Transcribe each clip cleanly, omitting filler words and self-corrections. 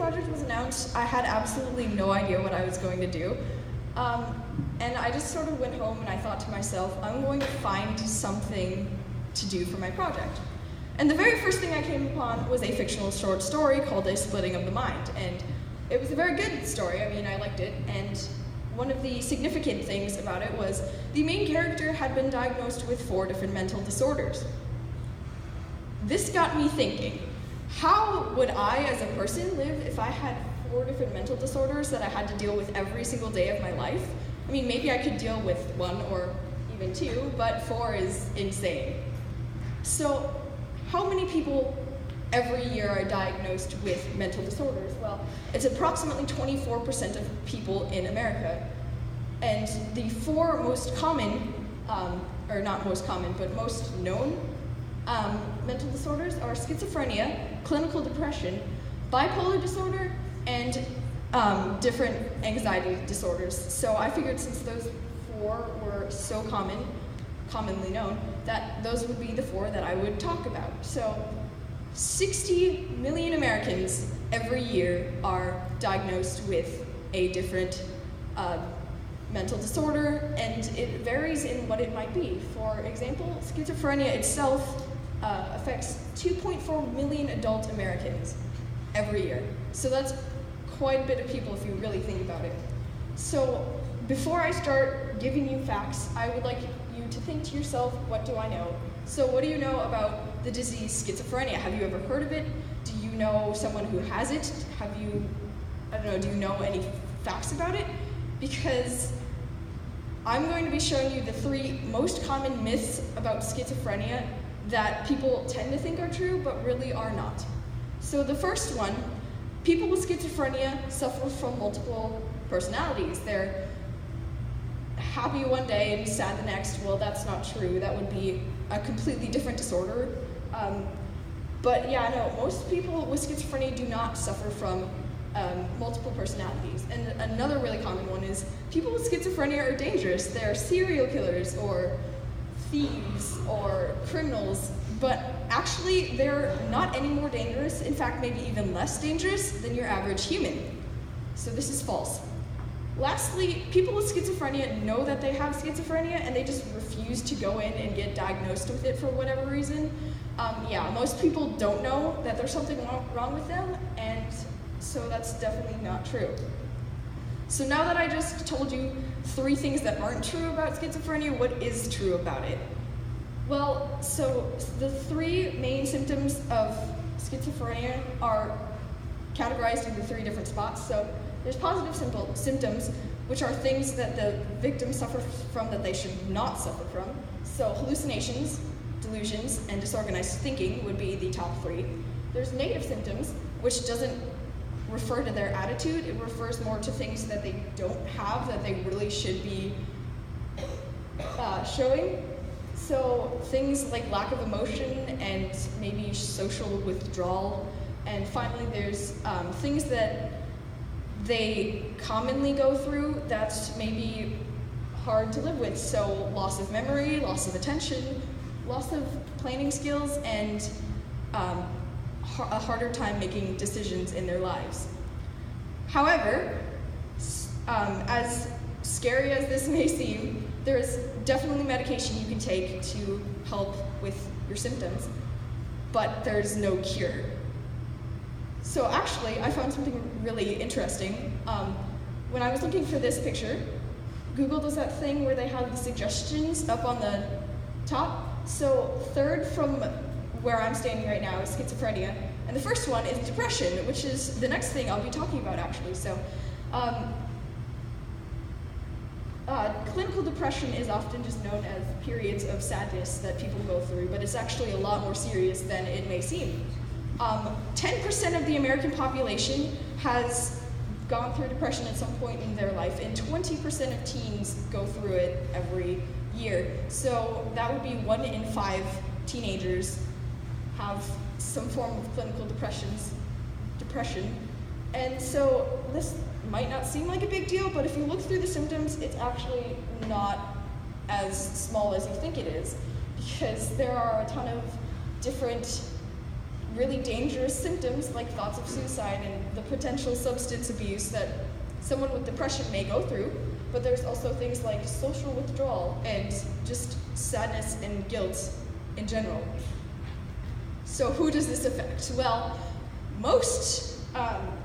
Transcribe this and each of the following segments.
project was announced, I had absolutely no idea what I was going to do. And I just sort of went home and I thought to myself, I'm going to find something to do for my project. And the very first thing I came upon was a fictional short story called A Splitting of the Mind. And it was a very good story. I mean, I liked it. And one of the significant things about it was the main character had been diagnosed with 4 different mental disorders. This got me thinking, how would I as a person live if I had 4 different mental disorders that I had to deal with every single day of my life? I mean, maybe I could deal with 1 or even 2, but 4 is insane. So, how many people every year are diagnosed with mental disorders? Well, it's approximately 24% of people in America. And the 4 most common, or not most common, but most known mental disorders are schizophrenia, clinical depression, bipolar disorder, and different anxiety disorders. So I figured since those 4 were so commonly known, that those would be the 4 that I would talk about. So 60 million Americans every year are diagnosed with a different mental disorder, and it varies in what it might be. For example, schizophrenia itself affects 2.4 million adult Americans every year. So that's quite a bit of people if you really think about it. So before I start giving you facts, I would like you to think to yourself, what do I know? So what do you know about the disease schizophrenia? Have you ever heard of it? Do you know someone who has it? Do you know any facts about it? Because I'm going to be showing you the 3 most common myths about schizophrenia that people tend to think are true, but really are not. So the first one, people with schizophrenia suffer from multiple personalities. They're happy one day and sad the next. Well, that's not true. That would be a completely different disorder. But yeah, no, most people with schizophrenia do not suffer from multiple personalities. And another really common one is people with schizophrenia are dangerous. They're serial killers or thieves or criminals, but actually they're not any more dangerous, in fact maybe even less dangerous than your average human. So this is false. Lastly, people with schizophrenia know that they have schizophrenia and they just refuse to go in and get diagnosed with it for whatever reason. Most people don't know that there's something wrong with them, and so that's definitely not true. So now that I just told you 3 things that aren't true about schizophrenia, what is true about it? Well, so the 3 main symptoms of schizophrenia are categorized into 3 different spots. So there's positive symptoms, which are things that the victim suffers from that they should not suffer from. So hallucinations, delusions, and disorganized thinking would be the top 3. There's negative symptoms, which doesn't refer to their attitude. It refers more to things that they don't have that they really should be showing. So things like lack of emotion and maybe social withdrawal. And finally, there's things that they commonly go through that's maybe hard to live with. So loss of memory, loss of attention, loss of planning skills, and a harder time making decisions in their lives. However, as scary as this may seem, there is definitely medication you can take to help with your symptoms, but there's no cure. So actually, I found something really interesting. When I was looking for this picture, Google does that thing where they have the suggestions up on the top. So 3rd from where I'm standing right now is schizophrenia, and the first one is depression, which is the next thing I'll be talking about actually. So clinical depression is often just known as periods of sadness that people go through, but it's actually a lot more serious than it may seem. 10% of the American population has gone through depression at some point in their life, and 20% of teens go through it every year. So that would be 1 in 5 teenagers have some form of clinical depression. And so this might not seem like a big deal, but if you look through the symptoms, it's actually not as small as you think it is, because there are a ton of different really dangerous symptoms like thoughts of suicide and the potential substance abuse that someone with depression may go through, but there's also things like social withdrawal and just sadness and guilt in general. So who does this affect? Well, most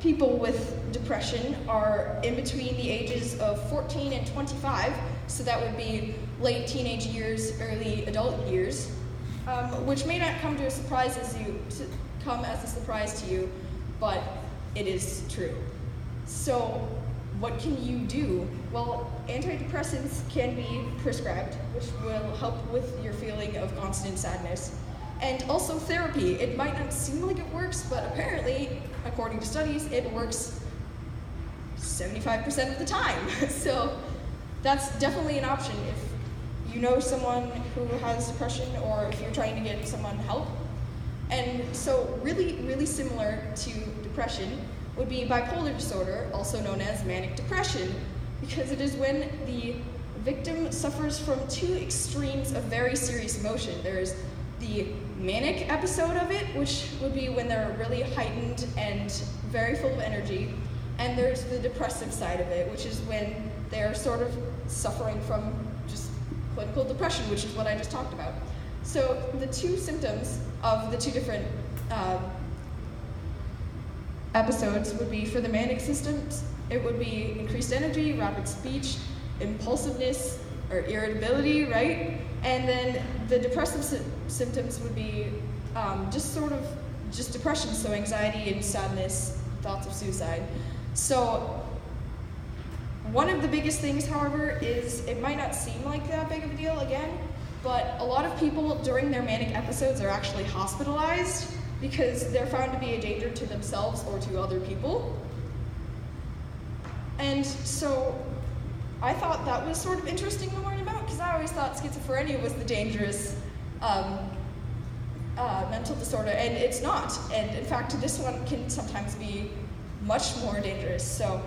people with depression are in between the ages of 14 and 25, so that would be late teenage years, early adult years, which may not come as a surprise to you, but it is true. So what can you do? Well, antidepressants can be prescribed, which will help with your feeling of constant sadness. And also therapy. It might not seem like it works, but apparently, according to studies, it works 75% of the time. So that's definitely an option if you know someone who has depression or if you're trying to get someone help. And so really, really similar to depression would be bipolar disorder, also known as manic depression, because it is when the victim suffers from two extremes of very serious emotion. There's the manic episode of it, which would be when they're really heightened and very full of energy, and there's the depressive side of it, which is when they're sort of suffering from just clinical depression, which is what I just talked about. So the two symptoms of the two different episodes would be, for the manic symptoms, it would be increased energy, rapid speech, impulsiveness, or irritability, right? And then the depressive symptoms would be just depression, so anxiety and sadness, thoughts of suicide. So one of the biggest things, however, is it might not seem like that big of a deal again, but a lot of people during their manic episodes are actually hospitalized because they're found to be a danger to themselves or to other people. And so I thought that was sort of interesting to learn about, because I always thought schizophrenia was the dangerous mental disorder, and it's not. And in fact, this one can sometimes be much more dangerous. So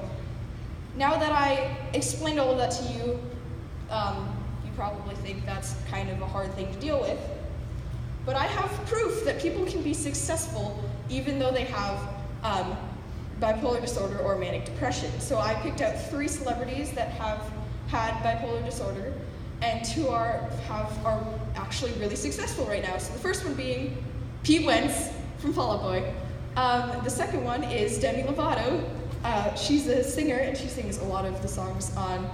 now that I explained all of that to you, you probably think that's kind of a hard thing to deal with. But I have proof that people can be successful even though they have bipolar disorder or manic depression. So I picked out 3 celebrities that have had bipolar disorder and who are actually really successful right now. So the first one being Pete Wentz from Fall Out Boy. The second one is Demi Lovato. She's a singer and she sings a lot of the songs on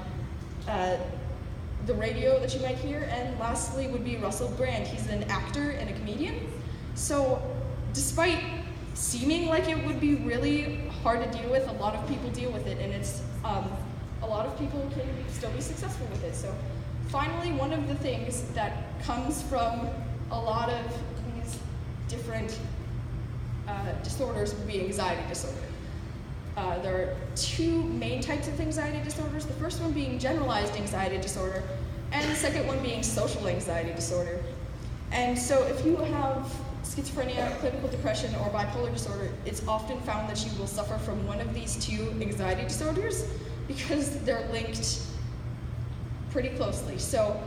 the radio that you might hear. And lastly would be Russell Brand. He's an actor and a comedian. So despite seeming like it would be really hard to deal with, a lot of people deal with it, and it's a lot of people can still be successful with it. So finally, one of the things that comes from a lot of these different disorders would be anxiety disorder. There are 2 main types of anxiety disorders, the first one being generalized anxiety disorder, and the second one being social anxiety disorder. And so if you have schizophrenia, clinical depression, or bipolar disorder, it's often found that you will suffer from one of these 2 anxiety disorders because they're linked pretty closely. So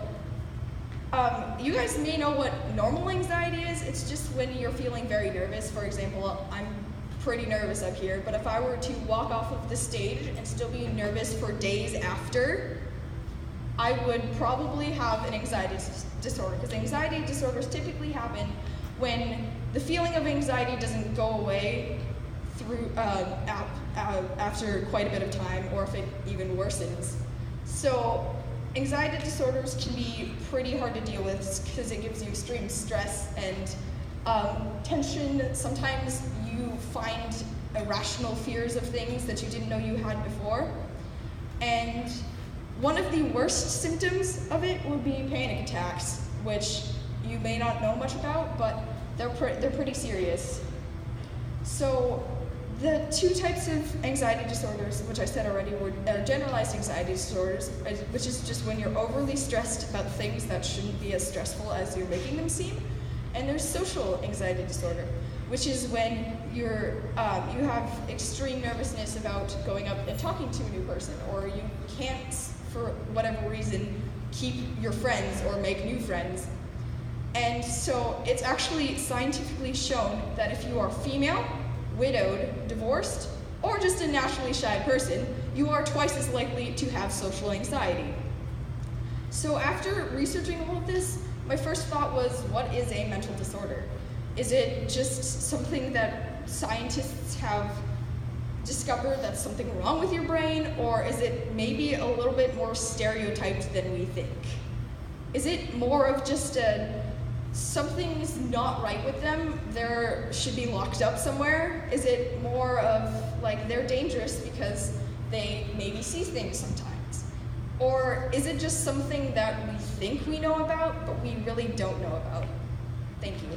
you guys may know what normal anxiety is. It's just when you're feeling very nervous. For example, I'm pretty nervous up here, but if I were to walk off of the stage and still be nervous for days after, I would probably have an anxiety disorder, because anxiety disorders typically happen when the feeling of anxiety doesn't go away through after quite a bit of time, or if it even worsens. So anxiety disorders can be pretty hard to deal with because it gives you extreme stress and tension. Sometimes you find irrational fears of things that you didn't know you had before. And one of the worst symptoms of it would be panic attacks, which you may not know much about, but they're pretty serious. So the 2 types of anxiety disorders, which I said already, are generalized anxiety disorders, which is just when you're overly stressed about things that shouldn't be as stressful as you're making them seem. And there's social anxiety disorder, which is when you have extreme nervousness about going up and talking to a new person, or you can't, for whatever reason, keep your friends or make new friends. And so it's actually scientifically shown that if you are female, widowed, divorced, or just a naturally shy person, you are twice as likely to have social anxiety. So after researching all of this, my first thought was, what is a mental disorder? Is it just something that scientists have discovered that's something wrong with your brain, or is it maybe a little bit more stereotyped than we think? Is it more of just something's not right with them, they should be locked up somewhere? Is it more of like they're dangerous because they maybe see things sometimes? Or is it just something that we think we know about, but we really don't know about? Thank you.